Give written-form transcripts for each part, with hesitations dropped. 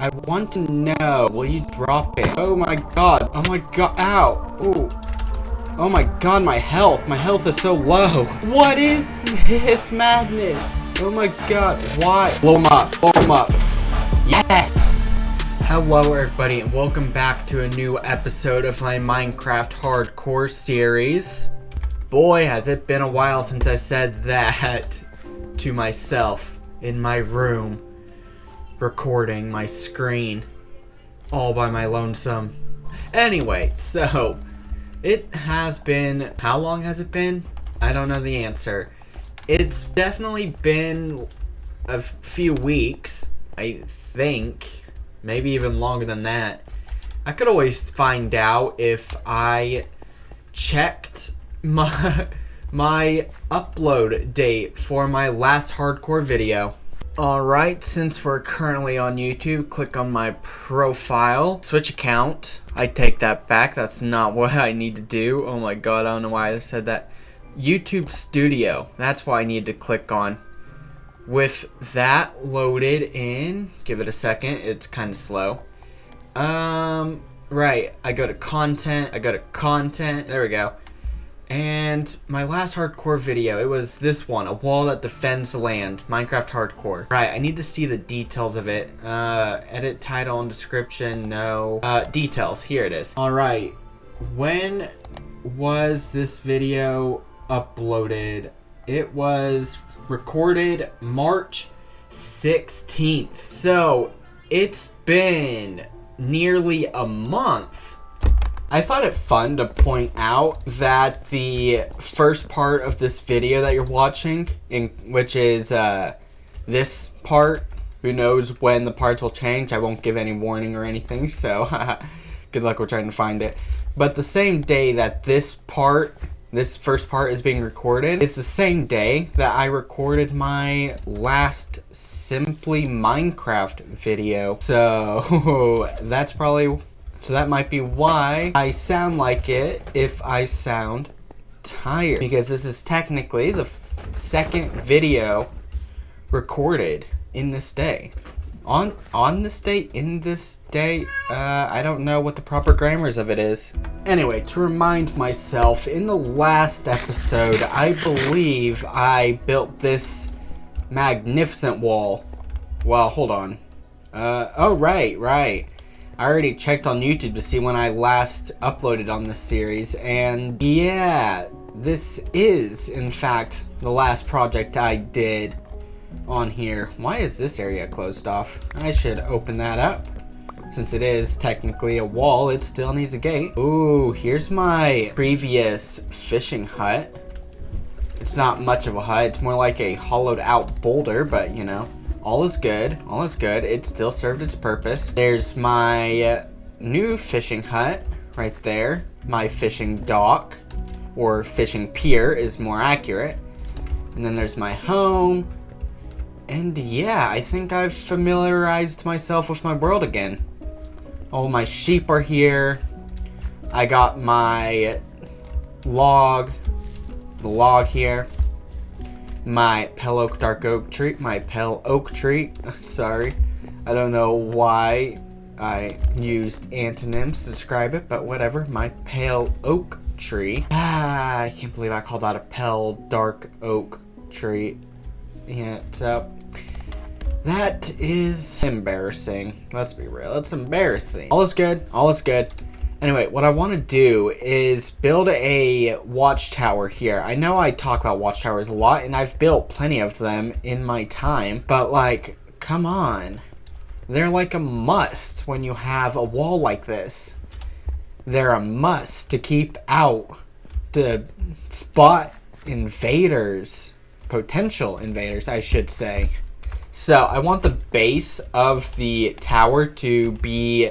I want to know. Will you drop it? Oh my god. Oh my god. Ow. Ooh. Oh my god, my health. My health is so low. What is this madness? Oh my god. Why? Blow him up. Blow him up. Yes. Hello everybody and welcome back to a new episode of my Minecraft Hardcore series. Boy, has it been a while since I said that to myself in my room, recording my screen all by my lonesome. Anyway, so it has been, how long has it been? I don't know the answer. It's definitely been a few weeks, I think. Maybe even longer than that. I could always find out if I checked my upload date for my last hardcore video. Alright, since we're currently on YouTube, click on my profile, switch account. I take that back, that's not what I need to do. Oh my god, I don't know why I said that. YouTube Studio, that's what I need to click on. With that loaded in, give it a second, it's kind of slow. Right, I go to content, there we go. And my last hardcore video, it was this one, a wall that defends land, Minecraft Hardcore. Right, I need to see the details of it. Edit title and description, no. Details, here it is. Alright, when was this video uploaded? It was recorded March 16th. So, it's been nearly a month. I thought it fun to point out that the first part of this video that you're watching, which is this part, who knows when the parts will change, I won't give any warning or anything, so good luck with trying to find it. But the same day that this first part is being recorded, it's the same day that I recorded my last Simply Minecraft video. So that's probably... So that might be why I sound like it if I sound tired. Because this is technically the second video recorded in this day. On this day, in this day, I don't know what the proper grammars of it is. Anyway, to remind myself, in the last episode, I believe I built this magnificent wall. Well, hold on. Oh, right. I already checked on YouTube to see when I last uploaded on this series, and yeah, this is, in fact, the last project I did on here. Why is this area closed off? I should open that up. Since it is technically a wall, it still needs a gate. Ooh, here's my previous fishing hut. It's not much of a hut, it's more like a hollowed out boulder, but you know. All is good. It still served its purpose. There's my new fishing hut right there. My fishing dock, or fishing pier is more accurate. And then there's my home. And yeah, I think I've familiarized myself with my world again. All my sheep are here. I got my log, the log here. My pale oak dark oak tree, sorry. I don't know why I used antonyms to describe it, but whatever. My pale oak tree. I can't believe I called that a pale dark oak tree. Yeah, so that is embarrassing. Let's be real, it's embarrassing. All is good. Anyway, what I want to do is build a watchtower here. I know I talk about watchtowers a lot, and I've built plenty of them in my time, but like, come on. They're like a must when you have a wall like this. They're a must to keep out, to spot invaders, potential invaders, I should say. So, I want the base of the tower to be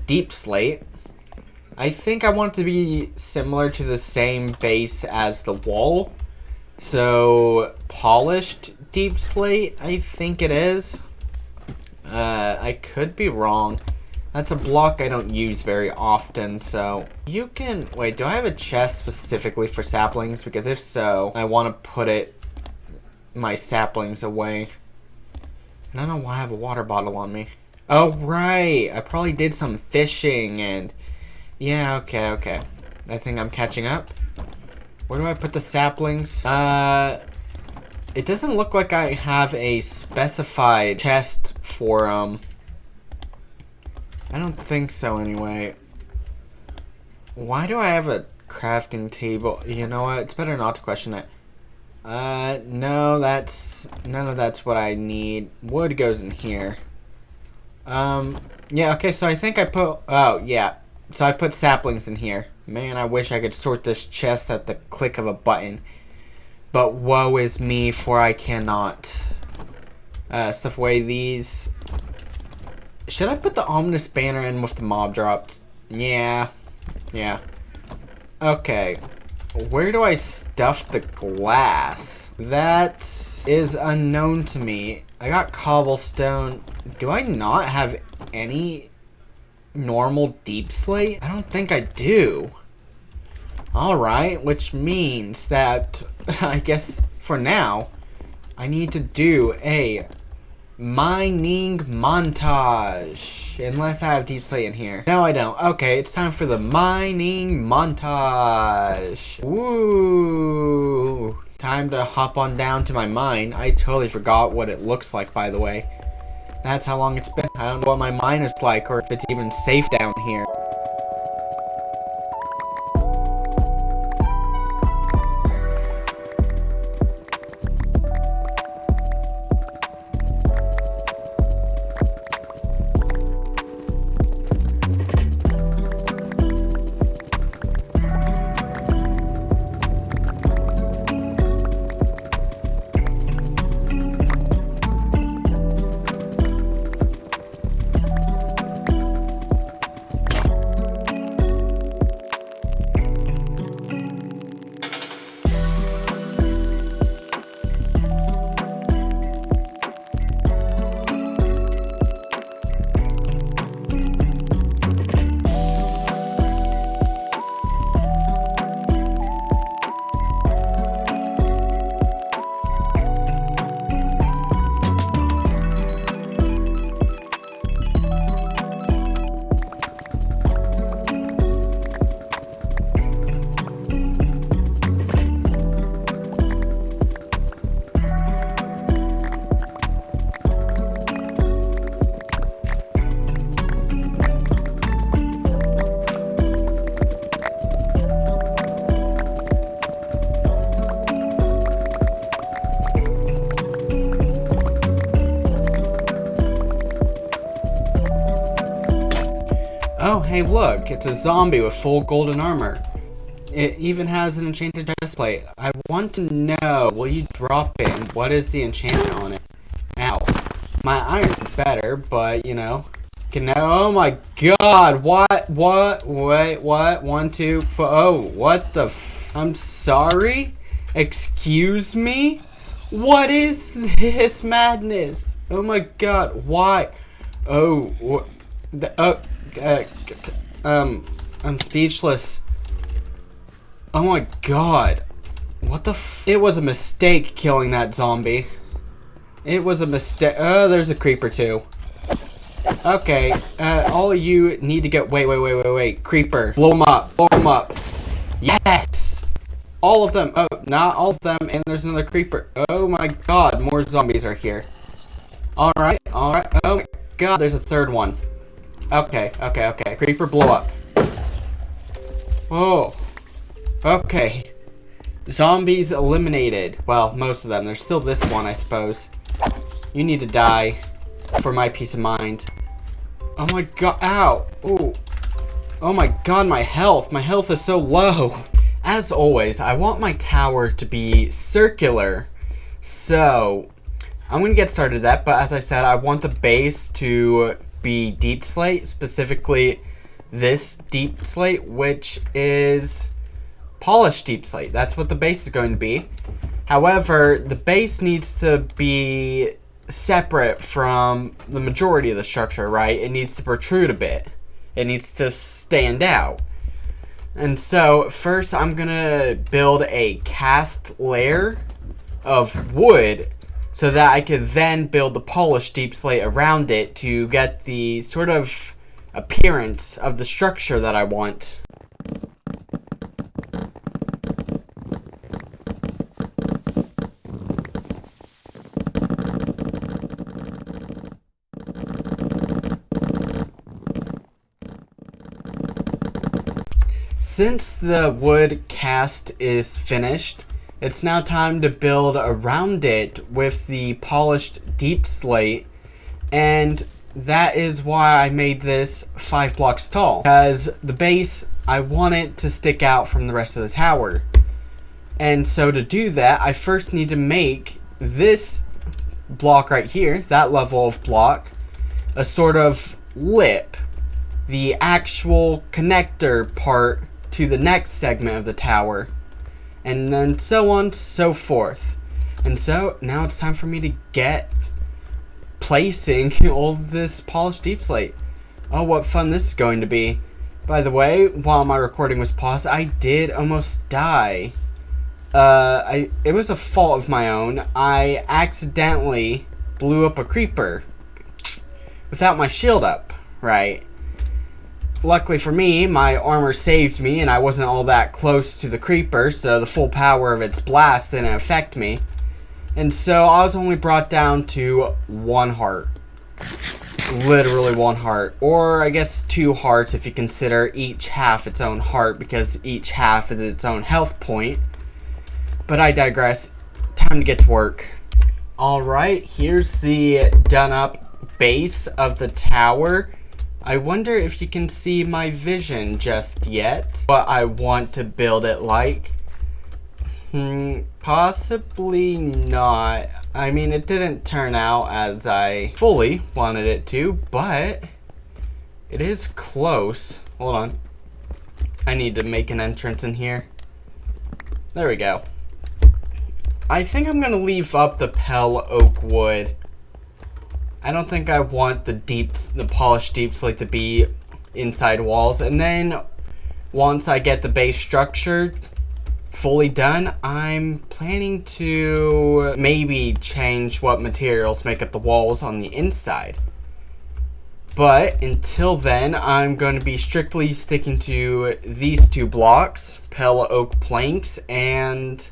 deep slate. I think I want it to be similar to the same base as the wall. So, polished deep slate, I think it is. I could be wrong. That's a block I don't use very often, so you can... Wait, do I have a chest specifically for saplings? Because if so, I want to put my saplings away. And I don't know why I have a water bottle on me. Oh, right. I probably did some fishing and... Yeah, okay. I think I'm catching up. Where do I put the saplings? It doesn't look like I have a specified chest for, I don't think so anyway. Why do I have a crafting table? You know what? It's better not to question it. No, none of that's what I need. Wood goes in here. Yeah, okay, so I think I put, oh, yeah. So I put saplings in here. Man, I wish I could sort this chest at the click of a button. But woe is me, for I cannot. Stuff away these. Should I put the ominous banner in with the mob drops? Yeah. Okay. Where do I stuff the glass? That is unknown to me. I got cobblestone. Do I not have any normal deep slate? I don't think I do. Alright, which means that I guess for now I need to do a mining montage. Unless I have deep slate in here. No, I don't. Okay, it's time for the mining montage. Woo! Time to hop on down to my mine. I totally forgot what it looks like, by the way. That's how long it's been. I don't know what my mine is like or if it's even safe down here. Oh, hey, look, it's a zombie with full golden armor. It even has an enchanted chestplate. I want to know, will you drop in? What is the enchantment on it? Ow. My iron's better, but, you know. Oh my god, what? Wait, what? 1, 2, 4, oh, what the I'm sorry? Excuse me? What is this madness? Oh my god, why? Oh, I'm speechless. Oh my god. What the It was a mistake killing that zombie. It was a mistake. Oh, there's a creeper too. Okay, all of you need to get, wait. Creeper, blow them up. Yes! All of them. Oh, not all of them, and there's another creeper. Oh my god, more zombies are here. Alright. Oh my god, there's a third one. Okay. Creeper, blow up. Whoa. Okay. Zombies eliminated. Well, most of them. There's still this one, I suppose. You need to die for my peace of mind. Oh my god. Ow. Ooh. Oh my god, my health. My health is so low. As always, I want my tower to be circular. So, I'm going to get started with that. But as I said, I want the base to be deep slate, specifically this deep slate, which is polished deep slate. That's what the base is going to be. However, the base needs to be separate from the majority of the structure, right? It needs to protrude a bit. It needs to stand out. And so first I'm gonna build a cast layer of wood so that I could then build the polished deep slate around it to get the sort of appearance of the structure that I want. Since the wood cast is finished, it's now time to build around it with the polished deep slate, and that is why I made this 5 blocks tall, because the base, I want it to stick out from the rest of the tower. And so to do that, I first need to make this block right here, that level of block, a sort of lip, the actual connector part to the next segment of the tower, and then so on, so forth. And so now it's time for me to get placing all of this polished deep slate. Oh, what fun this is going to be. By the way, while my recording was paused, I did almost die. It was a fault of my own. I accidentally blew up a creeper without my shield up, right? Luckily for me, my armor saved me and I wasn't all that close to the creeper, so the full power of its blast didn't affect me. And so I was only brought down to 1 heart. Literally 1 heart. Or I guess 2 hearts if you consider each half its own heart, because each half is its own health point. But I digress. Time to get to work. Alright, here's the done up base of the tower. I wonder if you can see my vision just yet. What I want to build it like. Possibly not. I mean, it didn't turn out as I fully wanted it to, but it is close. Hold on. I need to make an entrance in here. There we go. I think I'm gonna leave up the pale oak wood. I don't think I want the polished deep slate to be inside walls. And then once I get the base structured, fully done, I'm planning to maybe change what materials make up the walls on the inside. But until then, I'm going to be strictly sticking to these 2 blocks, pale oak planks and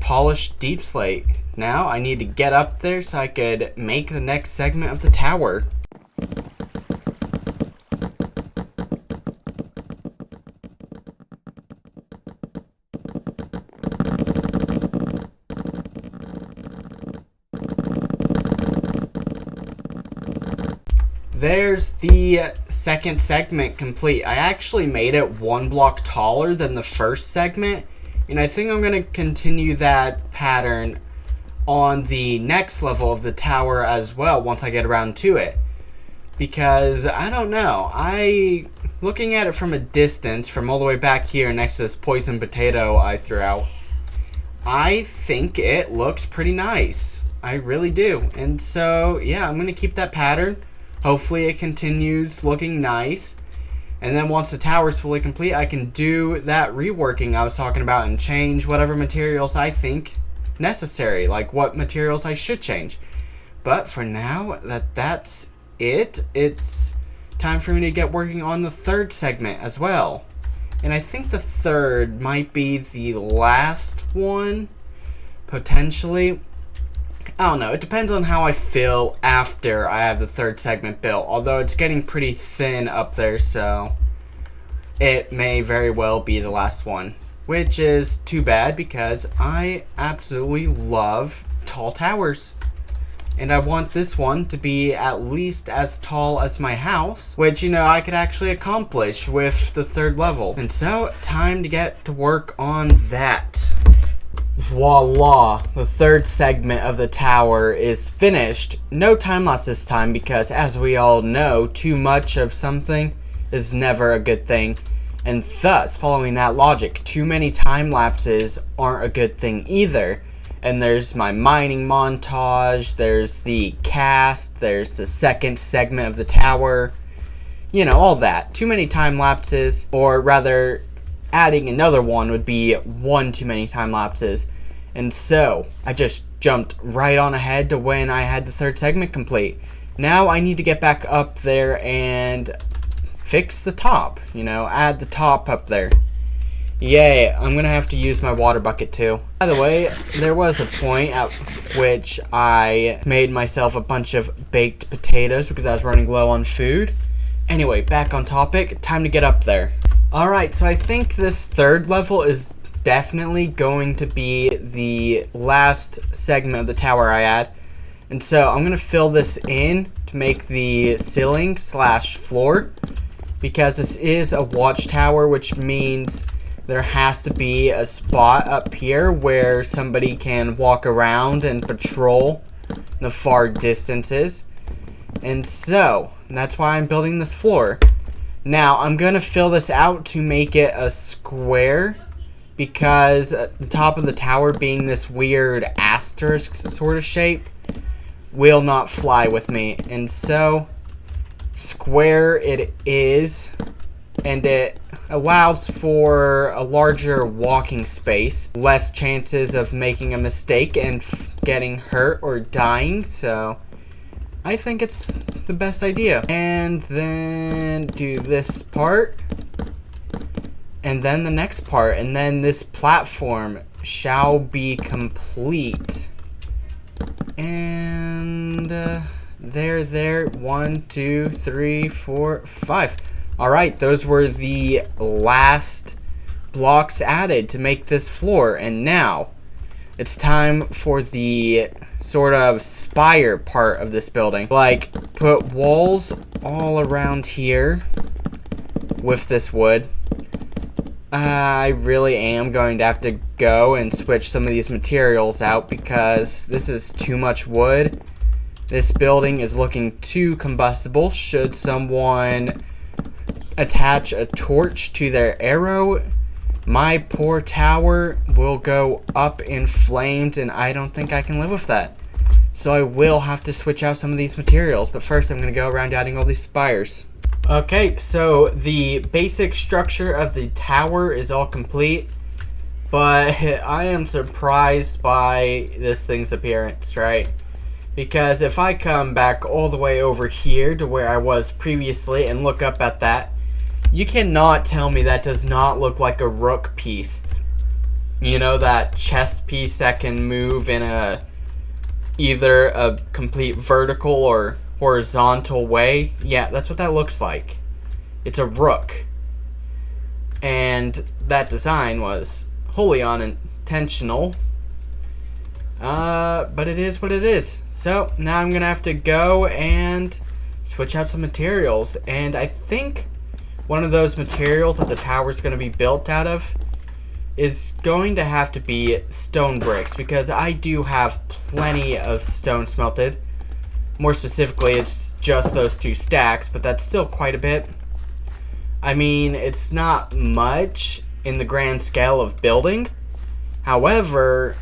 polished deep slate. Now I need to get up there so I could make the next segment of the tower. There's the second segment complete. I actually made it 1 block taller than the first segment, and I think I'm going to continue that pattern on the next level of the tower as well once I get around to it. Because, I don't know, looking at it from a distance, from all the way back here next to this poison potato I threw out, I think it looks pretty nice. I really do. And so, yeah, I'm going to keep that pattern. Hopefully it continues looking nice. And then once the tower's fully complete, I can do that reworking I was talking about and change whatever materials I think necessary, like what materials I should change. But for now, that's it. It's time for me to get working on the third segment as well. And I think the third might be the last one, potentially. I don't know, it depends on how I feel after I have the third segment built, although it's getting pretty thin up there, so it may very well be the last one, which is too bad because I absolutely love tall towers. And I want this one to be at least as tall as my house, which, you know, I could actually accomplish with the third level. And so, time to get to work on that. Voila, the third segment of the tower is finished. No time lapse this time because, as we all know, too much of something is never a good thing. And thus, following that logic, too many time lapses aren't a good thing either. And there's my mining montage, there's the cast, there's the second segment of the tower. You know, all that. Too many time lapses, or rather, adding another one would be one too many time lapses. And so, I just jumped right on ahead to when I had the third segment complete. Now I need to get back up there and fix the top, you know, add the top up there. Yay, I'm gonna have to use my water bucket too. By the way, there was a point at which I made myself a bunch of baked potatoes because I was running low on food. Anyway, back on topic, time to get up there. Alright, so I think this third level is definitely going to be the last segment of the tower I add. And so I'm gonna fill this in to make the ceiling slash floor, because this is a watchtower, which means there has to be a spot up here where somebody can walk around and patrol the far distances. And so that's why I'm building this floor. Now I'm gonna fill this out to make it a square, because the top of the tower being this weird asterisk sort of shape will not fly with me. And so square it is, and it allows for a larger walking space, less chances of making a mistake and getting hurt or dying. So I think it's the best idea. And then do this part, and then the next part, and then this platform shall be complete. And there, 1, 2, 3, 4, 5. Alright, those were the last blocks added to make this floor, and now it's time for the sort of spire part of this building. Like, put walls all around here with this wood. I really am going to have to go and switch some of these materials out because this is too much wood. This building is looking too combustible. Should someone attach a torch to their arrow, my poor tower will go up in flames, and I don't think I can live with that. So I will have to switch out some of these materials, but first I'm going to go around adding all these spires. Okay, so the basic structure of the tower is all complete, but I am surprised by this thing's appearance, right? Because if I come back all the way over here to where I was previously and look up at that, you cannot tell me that does not look like a rook piece. You know, that chess piece that can move in either a complete vertical or horizontal way. Yeah, that's what that looks like. It's a rook. And that design was wholly unintentional. But it is what it is. So now I'm gonna have to go and switch out some materials. And I think one of those materials that the tower is going to be built out of is going to have to be stone bricks, because I do have plenty of stone smelted. More specifically, it's just those 2 stacks, but that's still quite a bit. I mean, it's not much in the grand scale of building. However,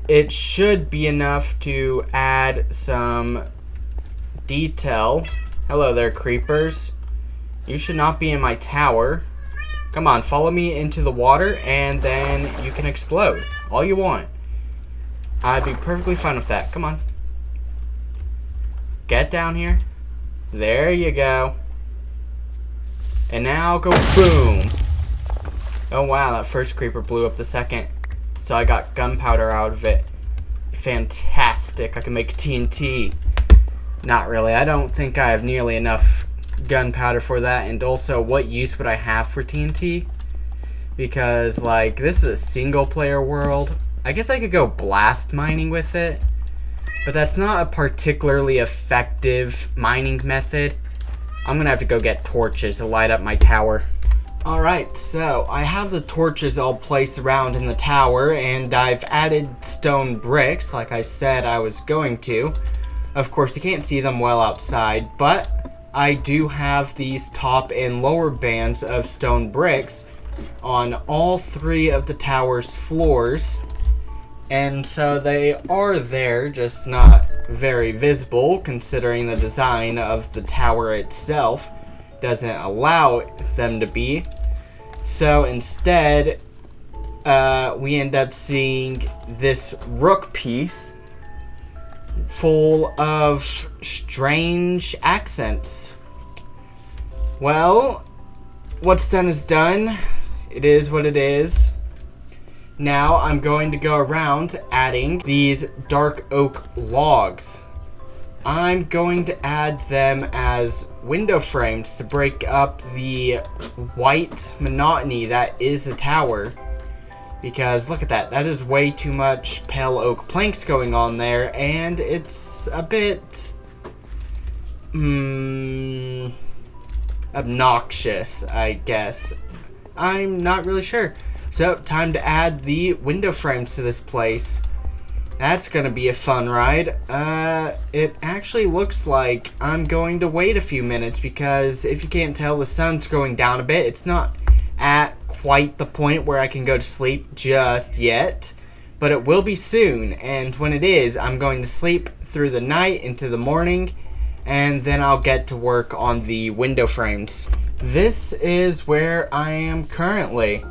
it should be enough to add some detail. Hello there, creepers. You should not be in my tower. Come on, follow me into the water, and then you can explode all you want. I'd be perfectly fine with that. Come on. Get down here. There you go. And now go boom. Oh wow, that first creeper blew up the second. So I got gunpowder out of it. Fantastic. I can make TNT. Not really. I don't think I have nearly enough gunpowder for that. And also, what use would I have for TNT? Because, like, this is a single player world. I guess I could go blast mining with it, but that's not a particularly effective mining method. I'm gonna have to go get torches to light up my tower. Alright, so I have the torches all placed around in the tower, and I've added stone bricks like I said I was going to. Of course, you can't see them well outside, but I do have these top and lower bands of stone bricks on all 3 of the tower's floors. And so they are there, just not very visible, considering the design of the tower itself doesn't allow them to be. So instead, we end up seeing this rook piece full of strange accents. Well, what's done is done. It is what it is. Now I'm going to go around adding these dark oak logs. I'm going to add them as window frames to break up the white monotony that is the tower. Because look at that, that is way too much pale oak planks going on there, and it's a bit obnoxious, I guess. I'm not really sure. So, time to add the window frames to this place. That's gonna be a fun ride. It actually looks like I'm going to wait a few minutes because if you can't tell, the sun's going down a bit. It's not at quite the point where I can go to sleep just yet, but it will be soon. And when it is, I'm going to sleep through the night into the morning, and then I'll get to work on the window frames. This is where I am currently.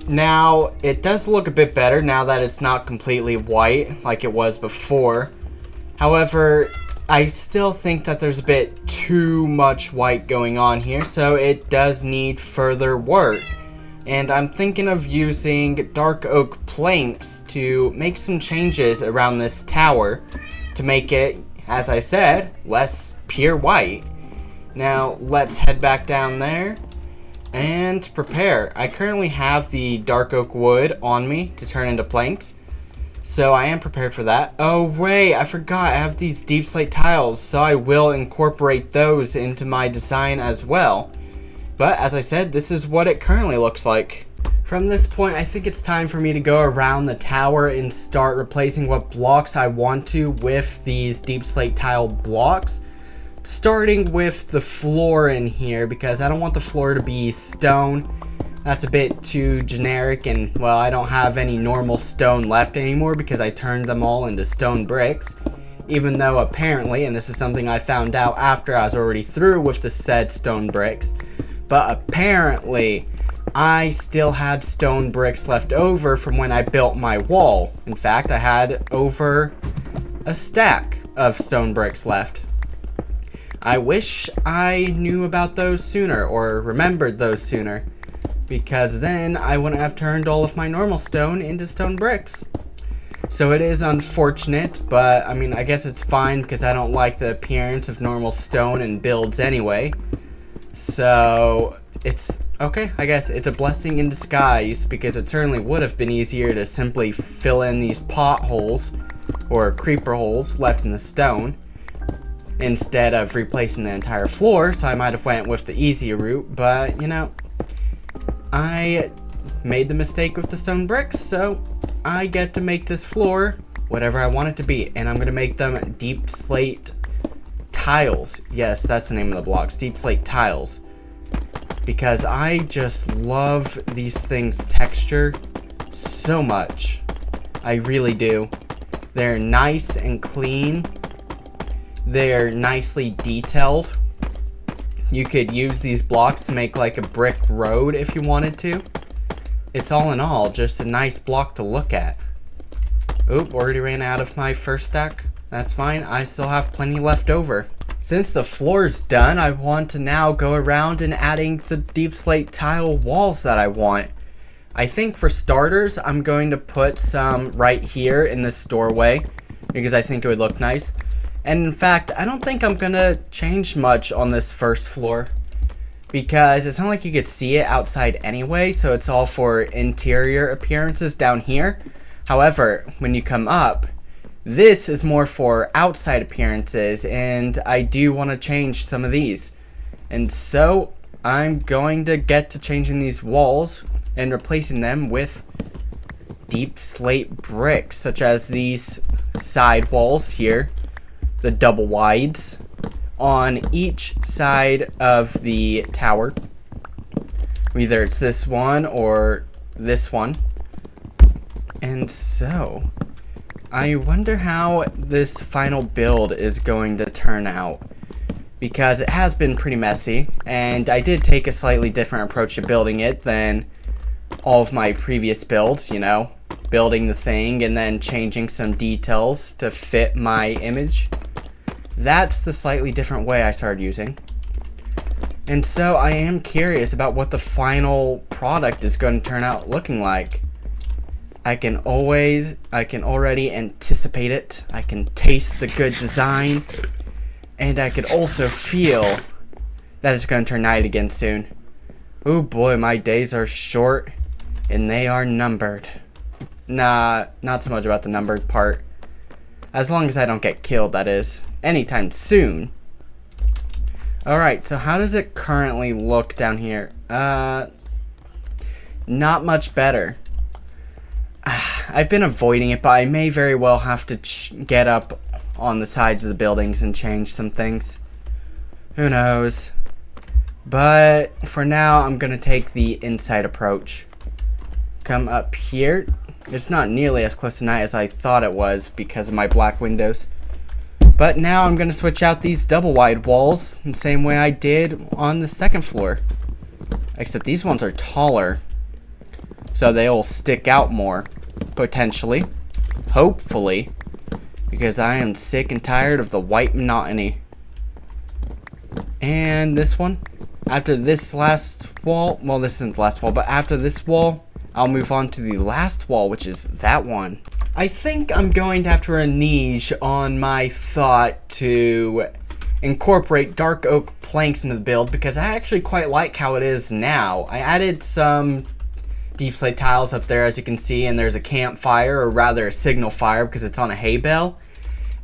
Now, it does look a bit better now that it's not completely white like it was before. However, I still think that there's a bit too much white going on here, so it does need further work. And I'm thinking of using dark oak planks to make some changes around this tower to make it, as I said, less pure white. Now, let's head back down there and prepare. I currently have the dark oak wood on me to turn into planks, so I am prepared for that. Oh wait, I forgot I have these deep slate tiles, so I will incorporate those into my design as well. But as I said, this is what it currently looks like. From this point, I think it's time for me to go around the tower and start replacing what blocks I want to with these deep slate tile blocks. Starting with the floor in here, because I don't want the floor to be stone. That's a bit too generic, and well, I don't have any normal stone left anymore because I turned them all into stone bricks. Even though apparently, and this is something I found out after I was already through with the said stone bricks, but apparently I still had stone bricks left over from when I built my wall. In fact, I had over a stack of stone bricks left. I wish I knew about those sooner, or remembered those sooner, because then I wouldn't have turned all of my normal stone into stone bricks. So it is unfortunate, but I mean, I guess it's fine because I don't like the appearance of normal stone in builds anyway. So it's okay, I guess it's a blessing in disguise, because it certainly would have been easier to simply fill in these potholes or creeper holes left in the stone instead of replacing the entire floor. So I might have went with the easier route, but you know, I made the mistake with the stone bricks, so I get to make this floor whatever I want it to be, and I'm gonna make them deep slate tiles. Yes, that's the name of the blocks, deep slate tiles, because I just love these things' texture so much. I really do. They're nice and clean. They're nicely detailed. You could use these blocks to make like a brick road if you wanted to. It's all in all just a nice block to look at. Oop, already ran out of my first stack. That's fine, I still have plenty left over. Since the floor's done, I want to now go around and adding the deep slate tile walls that I want. I think for starters, I'm going to put some right here in this doorway because I think it would look nice. And in fact, I don't think I'm gonna change much on this first floor because it's not like you could see it outside anyway, so it's all for interior appearances down here. However, when you come up, this is more for outside appearances, and I do want to change some of these. And so I'm going to get to changing these walls and replacing them with deep slate bricks, such as these side walls here, the double wides on each side of the tower. Either it's this one or this one. And so I wonder how this final build is going to turn out, because it has been pretty messy, and I did take a slightly different approach to building it than all of my previous builds, you know, building the thing and then changing some details to fit my image. That's the slightly different way I started using. And so I am curious about what the final product is going to turn out looking like. I can already anticipate it. I can taste the good design. And I could also feel that it's going to turn night again soon. Oh boy, my days are short and they are numbered. Nah, not so much about the numbered part. As long as I don't get killed, that is. Anytime soon. Alright, so how does it currently look down here? Not much better. I've been avoiding it, but I may very well have to get up on the sides of the buildings and change some things. Who knows? But for now, I'm going to take the inside approach. Come up here. It's not nearly as close to night as I thought it was because of my black windows. But now I'm going to switch out these double wide walls the same way I did on the second floor. Except these ones are taller. So they'll stick out more. Potentially. Hopefully. Because I am sick and tired of the white monotony. And this one. After this last wall. Well, this isn't the last wall. But after this wall, I'll move on to the last wall, which is that one. I think I'm going to have to renege on my thought to incorporate dark oak planks into the build because I actually quite like how it is now. I added some deep slate tiles up there, as you can see, and there's a campfire, or rather a signal fire because it's on a hay bale.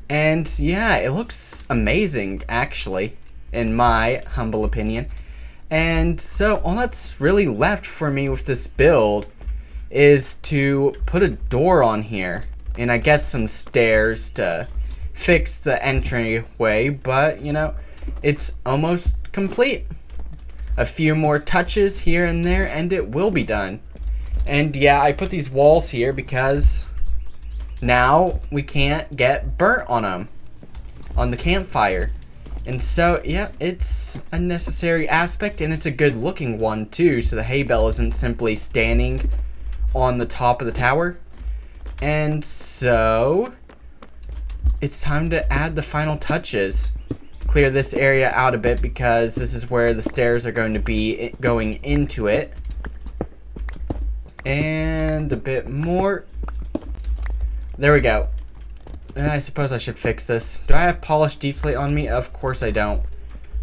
And yeah, it looks amazing, actually, in my humble opinion. And so all that's really left for me with this build is to put a door on here, and I guess some stairs to fix the entryway, but you know, it's almost complete. A few more touches here and there and it will be done. And yeah, I put these walls here because now we can't get burnt on them on the campfire. And so yeah, it's a necessary aspect, and it's a good looking one too, so the hay bale isn't simply standing on the top of the tower. And so it's time to add the final touches. Clear this area out a bit because this is where the stairs are going to be going into it. And a bit more. There we go. And I suppose I should fix this. Do I have polished deep slate on me? Of course I don't.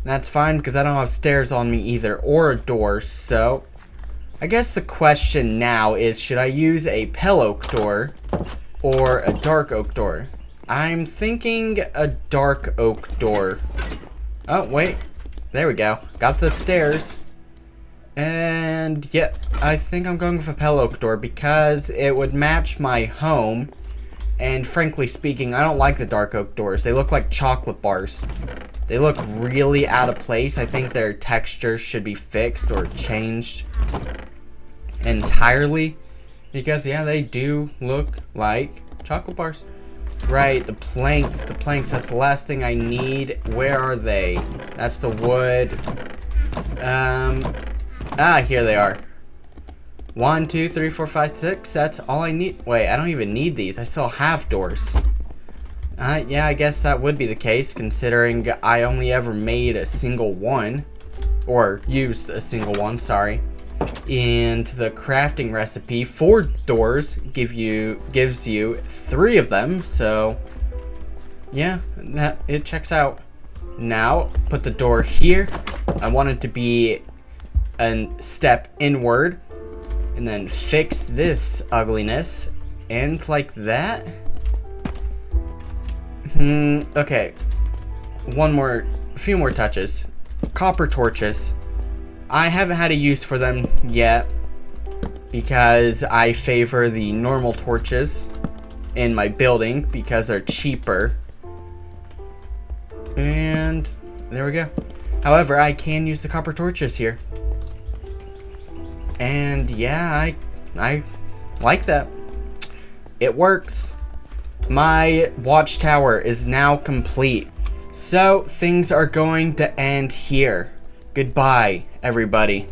That's fine because I don't have stairs on me either, or a door. So I guess the question now is, should I use a pale oak door or a dark oak door? I'm thinking a dark oak door. Oh, wait. There we go. Got the stairs. And yeah, I think I'm going with a pale oak door because it would match my home. And frankly speaking, I don't like the dark oak doors. They look like chocolate bars. They look really out of place. I think their texture should be fixed or changed entirely, because yeah, they do look like chocolate bars. Right, the planks, that's the last thing I need. Where are they? That's the wood. Here they are. 1, 2, 3, 4, 5, 6. That's all I need. Wait, I don't even need these. I still have doors. Yeah, I guess that would be the case, considering I only ever made a single one, or used a single one, sorry. And the crafting recipe for doors gives you 3 of them, so yeah, it checks out. Now put the door here. I want it to be a step inward, and then fix this ugliness, and like that. Okay, a few more touches. Copper torches. I haven't had a use for them yet because I favor the normal torches in my building because they're cheaper. And there we go. However, I can use the copper torches here. And yeah, I like that. It works. My watchtower is now complete. So things are going to end here. Goodbye, everybody.